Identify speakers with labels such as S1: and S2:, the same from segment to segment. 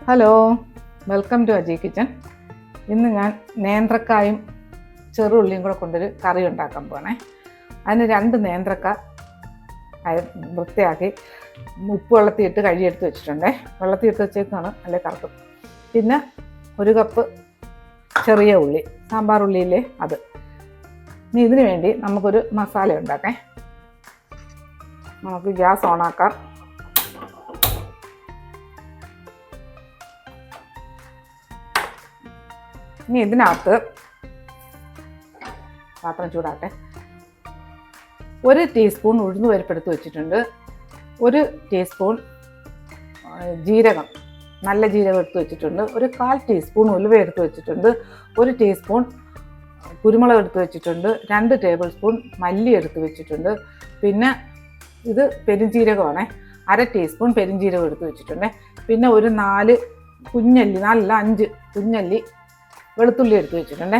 S1: Hello, welcome to Ajay kitchen. ഇന്ന് ഞാൻ നേന്ത്രക്കായും ചെറുള്ളിയും കൂടെ കൊണ്ടൊരു കറി ഉണ്ടാക്കാൻ പോകണേ. അതിന് 2 നേന്ത്രക്ക വൃത്തിയാക്കി ഉപ്പ് വെള്ളത്തിയിട്ട് കഴുകിയെടുത്ത് വെച്ചിട്ടുണ്ടേ. വെള്ളത്തിയിട്ട് വെച്ചേക്കാണ്, അല്ലെ കറക്കും. പിന്നെ 1 കപ്പ് ചെറിയ ഉള്ളി, സാമ്പാർ ഉള്ളിയില്ലേ അത്. ഇനി ഇതിന് വേണ്ടി നമുക്കൊരു മസാല ഉണ്ടാക്കാം. നമുക്ക് ഗ്യാസ് ഓണാക്കാം. ഇനി ഇതിനകത്ത് പാത്രം ചൂടാട്ടെ. 1 ടീസ്പൂൺ ഉഴുന്ന് പരിപ്പെടുത്ത് വെച്ചിട്ടുണ്ട്. 1 ടീസ്പൂൺ ജീരകം, നല്ല ജീരകം എടുത്ത് വെച്ചിട്ടുണ്ട്. 1/4 ടീസ്പൂൺ ഉലുവ എടുത്ത് വെച്ചിട്ടുണ്ട്. 1 ടീസ്പൂൺ കുരുമുളക് എടുത്ത് വെച്ചിട്ടുണ്ട്. 2 ടേബിൾ സ്പൂൺ മല്ലി എടുത്ത് വെച്ചിട്ടുണ്ട്. പിന്നെ ഇത് പെരുംജീരകമാണ്, 1/2 ടീസ്പൂൺ പെരുംജീരകം എടുത്ത് വെച്ചിട്ടുണ്ട്. പിന്നെ ഒരു 4 കുഞ്ഞല്ലി, 5 കുഞ്ഞല്ലി വെളുത്തുള്ളി എടുത്ത് വെച്ചിട്ടുണ്ടേ.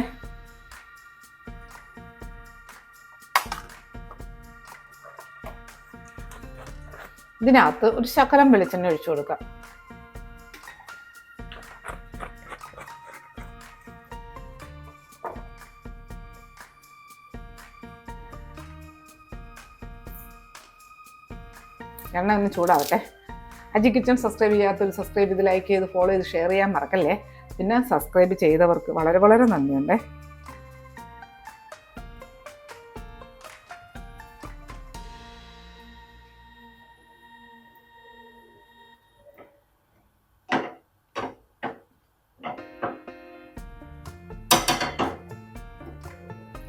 S1: ഇതിനകത്ത് ഒരു ശകലം വെളിച്ചെണ്ണ ഒഴിച്ചു കൊടുക്കാം. എണ്ണ ഒന്ന് ചൂടാവട്ടെ. അജയ് കിച്ചൻ സബ്സ്ക്രൈബ് ചെയ്യാത്തവർ സബ്സ്ക്രൈബ് ചെയ്ത് ലൈക്ക് ചെയ്ത് ഫോളോ ചെയ്ത് ഷെയർ ചെയ്യാൻ മറക്കല്ലേ. പിന്നെ സബ്സ്ക്രൈബ് ചെയ്തവർക്ക് വളരെ വളരെ നന്ദിയുണ്ടേ.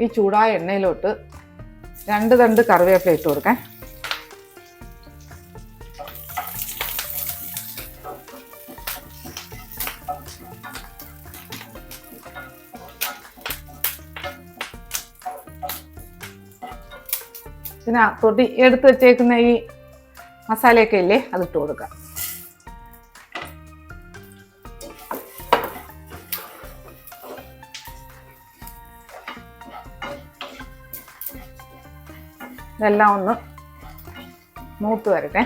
S1: ഈ ചൂടായ എണ്ണയിലോട്ട് 2 തണ്ട് കറിവേപ്പില ഇട്ട് കൊടുക്കാം. ഇതിനകത്തോട്ട് എടുത്ത് വെച്ചേക്കുന്ന ഈ മസാലയൊക്കെ ഇല്ലേ, അതിട്ട് കൊടുക്കാം. ഇതെല്ലാം ഒന്ന് മൂത്ത് വരട്ടെ.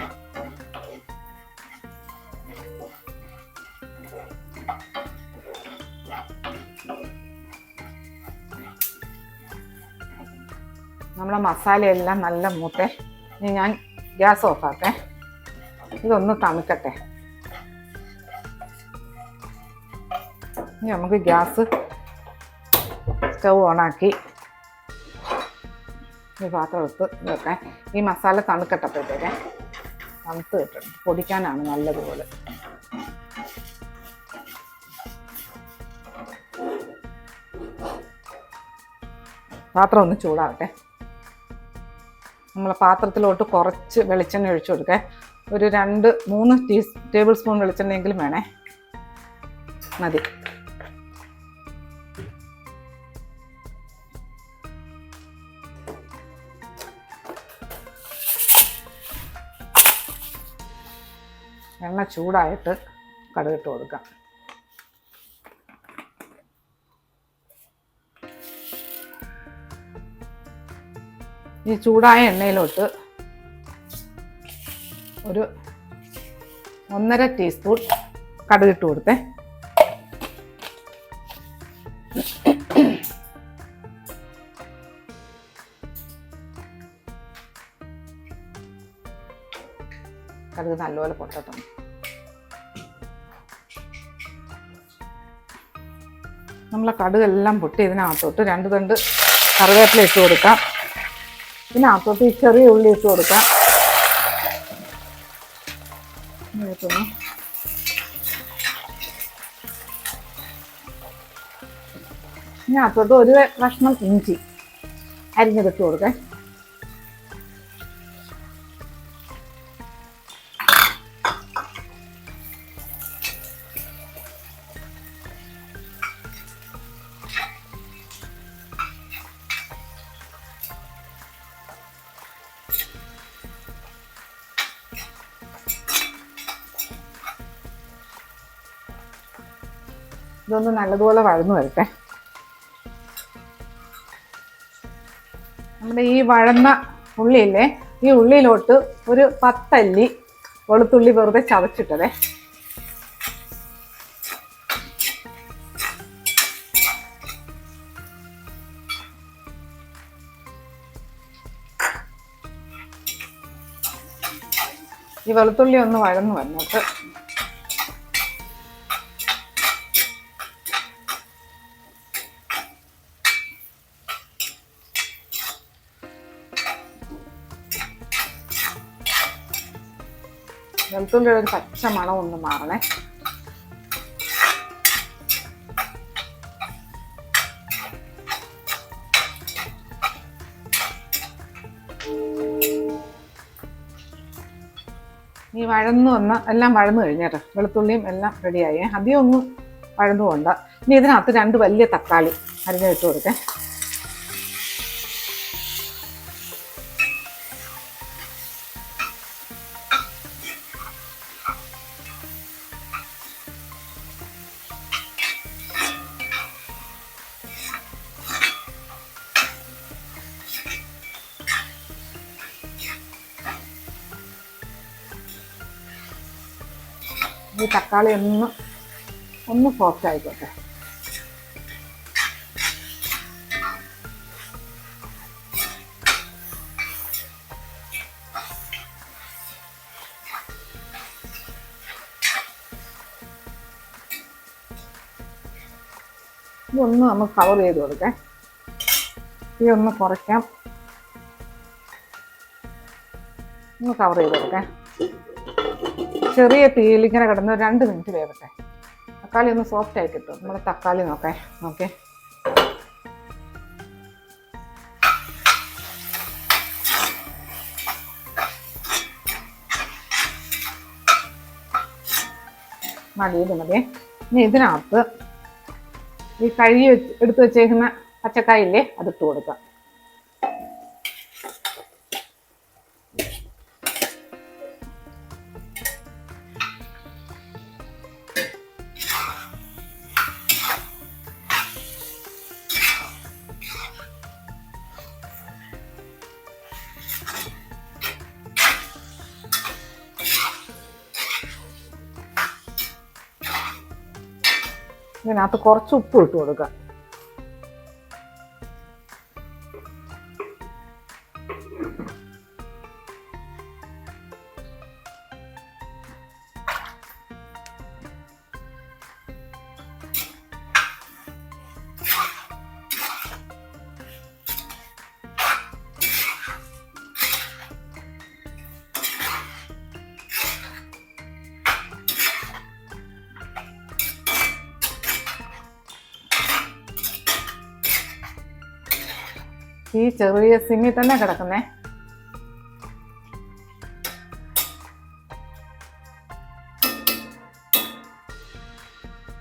S1: നമ്മുടെ മസാലയെല്ലാം നല്ല മൂത്തേ. ഇനി ഞാൻ ഗ്യാസ് ഓഫാക്കേ. ഇതൊന്ന് തണുക്കട്ടെ. ഇനി നമുക്ക് ഗ്യാസ് സ്റ്റൗ ഓണാക്കി ഈ പാത്രം എടുത്ത് വെക്കാൻ. ഈ മസാല തണുക്കട്ടപ്പോഴത്തേക്ക് തണുത്ത് കിട്ടണം, പൊടിക്കാനാണ് നല്ലതുപോലെ. പാത്രം ഒന്ന് ചൂടാവട്ടെ. നമ്മൾ പാത്രത്തിലോട്ട് കുറച്ച് വെളിച്ചെണ്ണ ഒഴിച്ചു കൊടുക്കാം. ഒരു 2-3 ടേബിൾ സ്പൂൺ വെളിച്ചെണ്ണയെങ്കിലും വേണേ, മതി. എണ്ണ ചൂടായിട്ട് കടുകിട്ട് കൊടുക്കാം. ഈ ചൂടായ എണ്ണയിലോട്ട് ഒരു 1.5 ടീസ്പൂൺ കടുകിട്ട് കൊടുത്തേ. കടുക് നല്ലപോലെ പൊട്ടട്ടെ. നമ്മളെ കടുകെല്ലാം പൊട്ടി ഇതിനകത്തോട്ട് 2 തണ്ട് കറിവേപ്പില ഇട്ട് കൊടുക്കാം. ഇതിനകത്തോട്ട് ഈ ചെറിയ ഉള്ളി ഇട്ട് കൊടുക്കാം. ഇതിനകത്തോട്ട് 1 കഷ്ണം ഇഞ്ചി അരിഞ്ഞെടുത്ത് കൊടുക്കാം. ഇതൊന്ന് നല്ലതുപോലെ വഴന്നു വരട്ടെ. നമ്മുടെ ഈ വഴന്ന ഉള്ളിയില്ലേ, ഈ ഉള്ളിയിലോട്ട് ഒരു 10 അല്ലി വെളുത്തുള്ളി വെറുതെ ചതച്ചിട്ടതേ. ഈ വെളുത്തുള്ളി ഒന്ന് വഴന്ന് വന്നിട്ട് വെളുത്തുള്ളിയുടെ ഒരു പച്ച മണം ഒന്ന് മാറണേ. ഈ വഴന്നു വന്ന് എല്ലാം വഴന്നു കഴിഞ്ഞേട്ടോ. വെളുത്തുള്ളിയും എല്ലാം റെഡിയായേ. അധികം ഒന്നും വഴന്നു പോണ്ട. ഇനി ഇതിനകത്ത് 2 വലിയ തക്കാളി അരിഞ്ഞിട്ട് കൊടുക്കേ. ഈ തക്കാളി ഒന്ന് സോഫ്റ്റ് ആയിക്കോട്ടെ. ഇതൊന്ന് നമുക്ക് കവർ ചെയ്ത് കൊടുക്കാം. ഇതൊന്ന് കുറയ്ക്കാം. ഒന്ന് കവർ ചെയ്ത് കൊടുക്കാം. ചെറിയ തീയിൽ ഇങ്ങനെ കിടന്ന് 2 മിനിറ്റ് വേവട്ടെ. തക്കാളി ഒന്ന് സോഫ്റ്റ് ആയി കിട്ടും. നമ്മൾ തക്കാളി നോക്കേ. മതി. ഇനി ഇതിനകത്ത് ഈ കഴുകി എടുത്ത് വെച്ചേക്കുന്ന പച്ചക്കായില്ലേ, അതിട്ട് കൊടുക്കാം. ഇതിനകത്ത് കുറച്ച് ഉപ്പ് ഇട്ട് കൊടുക്കാം. ഈ ചെറിയ സിമ്മിൽ തന്നെ കിടക്കുന്നേ.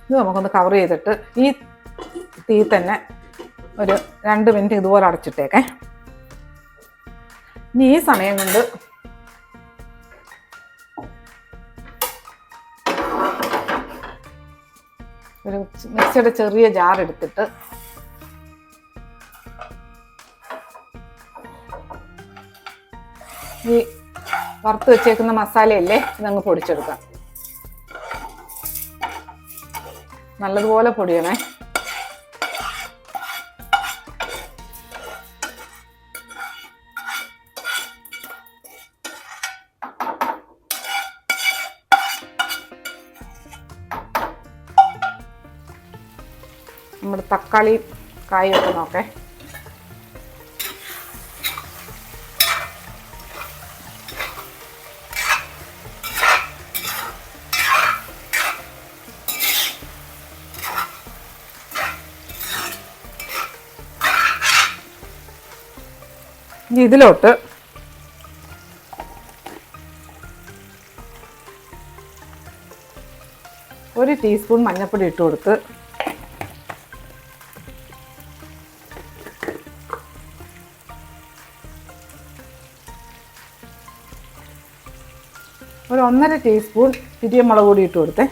S1: ഇത് നമുക്കൊന്ന് കവർ ചെയ്തിട്ട് ഈ തീ തന്നെ ഒരു 2 മിനിറ്റ് ഇതുപോലെ അടച്ചിട്ടേക്കേ. ഇനി ഈ സമയം കൊണ്ട് ഒരു മിക്സിയുടെ ചെറിയ ജാർ എടുത്തിട്ട് ഈ വറുത്ത് വെച്ചേക്കുന്ന മസാലയല്ലേ ഇതങ്ങ് പൊടിച്ചെടുക്കാം. നല്ലതുപോലെ പൊടിയണേ. നമ്മുടെ തക്കാളി കായൊക്കെ നോക്കേ. ഇതിലോട്ട് ഒരു ടീസ്പൂൺ മഞ്ഞൾപ്പൊടി ഇട്ട് കൊടുത്ത് ഒരു 1.5 ടീസ്പൂൺ കുരുമുളക് പൊടി ഇട്ട് കൊടുത്തേ.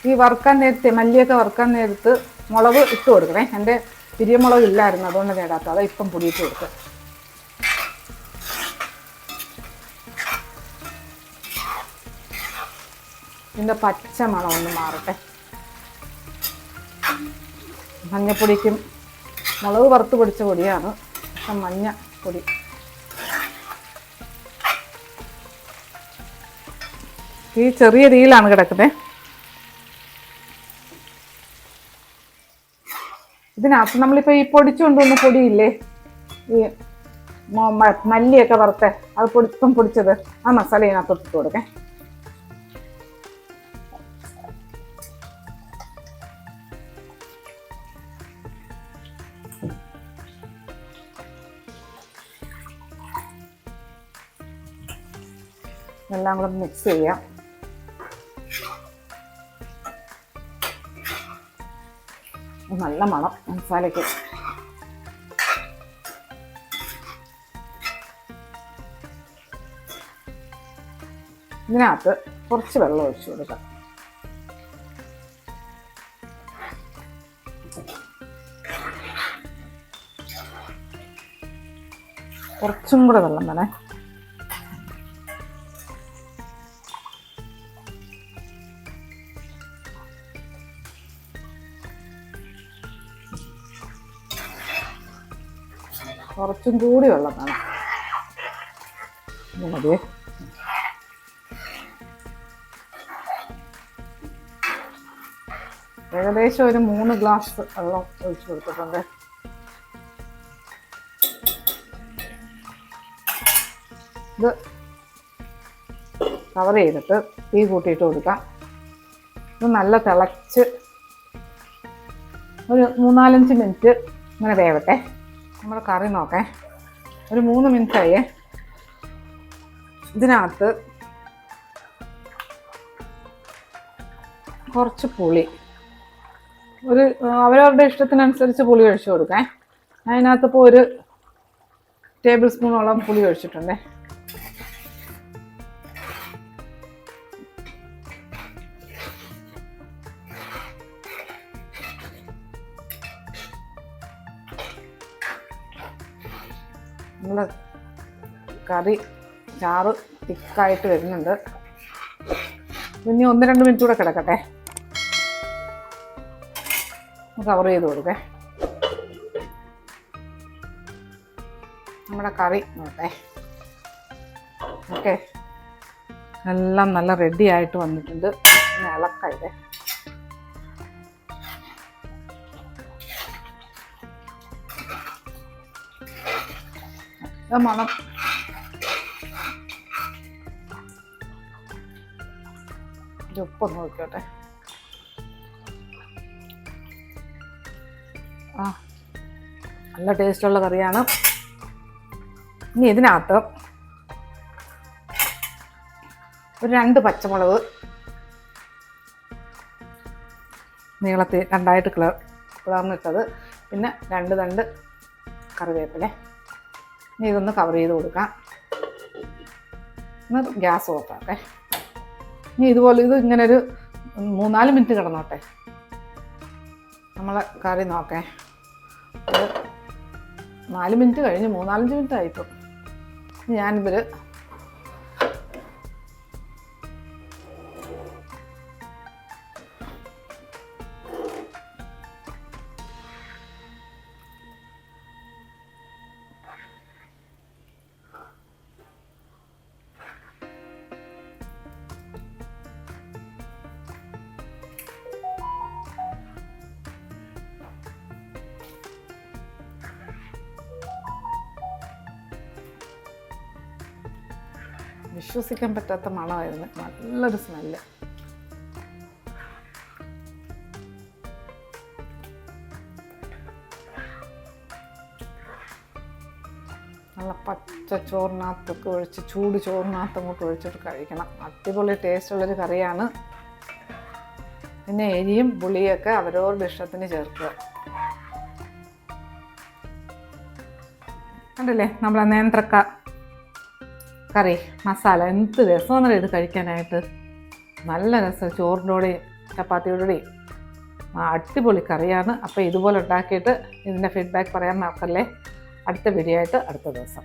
S1: ഈ ഈ വറുക്കാൻ നേരത്തെ മല്ലിയൊക്കെ വറുക്കാൻ നേരത്ത് മുളക് ഇട്ട് കൊടുക്കണേ. എൻ്റെ പിരിയമുളക് ഇല്ലായിരുന്നു, അതുകൊണ്ട് നേടാത്ത അത് ഇപ്പം പൊടിയിട്ട് കൊടുക്കുക. ഇതിൻ്റെ പച്ച മണം ഒന്ന് മാറട്ടെ. മഞ്ഞപ്പൊടിക്കും മുളക് വറുത്ത് പൊടിച്ച പൊടിയാണ്, പക്ഷെ മഞ്ഞ പൊടി. ഈ ചെറിയ തീയിലാണ് കിടക്കുന്നത്. ഇതിനകത്ത് നമ്മളിപ്പോൾ ഈ പൊടിച്ചു കൊണ്ടുവന്ന പൊടിയില്ലേ, ഈ മല്ലിയൊക്കെ വറുത്ത് അത് പൊടിച്ചത്, ആ മസാല ഇതിനകത്ത് ഇട്ട് കൊടുക്കേ. എല്ലാം കൂടെ മിക്സ് ചെയ്യാം. നല്ല മണം മസാലയ്ക്ക്. ഇതിനകത്ത് കുറച്ച് വെള്ളം ഒഴിച്ചു കൊടുക്കാം. കുറച്ചും കൂടെ വെള്ളം വേണേ. കുറച്ചും കൂടി വെള്ളം വേണം. മതി. ഏകദേശം ഒരു 3 ഗ്ലാസ് വെള്ളം ഒഴിച്ചു കൊടുത്തിട്ടുണ്ട്. ഇത് കവർ ചെയ്തിട്ട് തീ കൂട്ടിയിട്ട് കൊടുക്കാം. ഇത് നല്ല തിളച്ച് ഒരു 3-4 മിനിറ്റ് ഇങ്ങനെ വേവട്ടെ. നമ്മൾ കറി നോക്കേ. ഒരു 3 മിനിറ്റായേ. ഇതിനകത്ത് കുറച്ച് പുളി, അവരവരുടെ ഇഷ്ടത്തിനനുസരിച്ച് പുളി ഒഴിച്ചു കൊടുക്കാം. അതിനകത്തിപ്പോൾ 1 ടേബിൾ സ്പൂണോളം പുളി ഒഴിച്ചിട്ടുണ്ടേ. നമ്മൾ കറി ചാറ് തിക്കായിട്ട് വരുന്നുണ്ട്. ഇനി 1-2 മിനിറ്റ് കൂടെ കിടക്കട്ടെ. കവർ ചെയ്ത് കൊടുക്കേ. നമ്മുടെ കറി നോക്കേ. ഓക്കെ, എല്ലാം നല്ല റെഡി ആയിട്ട് വന്നിട്ടുണ്ട്. പിന്നെ ഇളക്കായില്ലേ. മണം ഉപ്പൊന്ന് നോക്കിയോട്ടെ. നല്ല ടേസ്റ്റുള്ള കറിയാണ്. ഇനി ഇതിനകത്ത് ഒരു 2 പച്ചമുളക് നീളത്തിൽ 2ആയിട്ട് കിളർന്നിട്ടത്, പിന്നെ 2 തണ്ട് കറിവേപ്പില. ഇനി ഇതൊന്ന് കവർ ചെയ്ത് കൊടുക്കാം. ഒന്ന് ഗ്യാസ് ഓഫാക്കേ. ഇനി ഇതുപോലെ ഇത് ഇങ്ങനെ ഒരു 3-4 മിനിറ്റ് കിടന്നോട്ടെ. നമ്മളെ കറി നോക്കേ. ഒരു 4 മിനിറ്റ് കഴിഞ്ഞ് 3-4 മിനിറ്റ് ആയിപ്പോൾ. ഞാനിതിൽ വിശ്വസിക്കാൻ പറ്റാത്ത മണമായിരുന്നു. നല്ലൊരു സ്മെല്ല്. നല്ല പച്ച ചോറിനകത്തൊക്കെ ഒഴിച്ച്, ചൂട് ചോറിനകത്ത് അങ്ങോട്ട് ഒഴിച്ചിട്ട് കഴിക്കണം. അടിപൊളി ടേസ്റ്റുള്ളൊരു കറിയാണ്. പിന്നെ എരിയും പുളിയൊക്കെ അവരവരുടെ ഇഷ്ടത്തിന് ചേർക്കുക. കണ്ടില്ലേ നമ്മളെ നേന്ത്രക്ക കറി മസാല. എന്ത് രസമെന്നറിയാം ഇത് കഴിക്കാനായിട്ട്. നല്ല രസം. ചോറിൻ്റെ കൂടെ ചപ്പാത്തിയോടുകൂടി അടിപൊളി കറിയാണ്. അപ്പോൾ ഇതുപോലെ ഉണ്ടാക്കിയിട്ട് ഇതിൻ്റെ ഫീഡ്ബാക്ക് പറയാൻ മറക്കല്ലേ. അടുത്ത വീഡിയോ ആയിട്ട് അടുത്ത ദിവസം.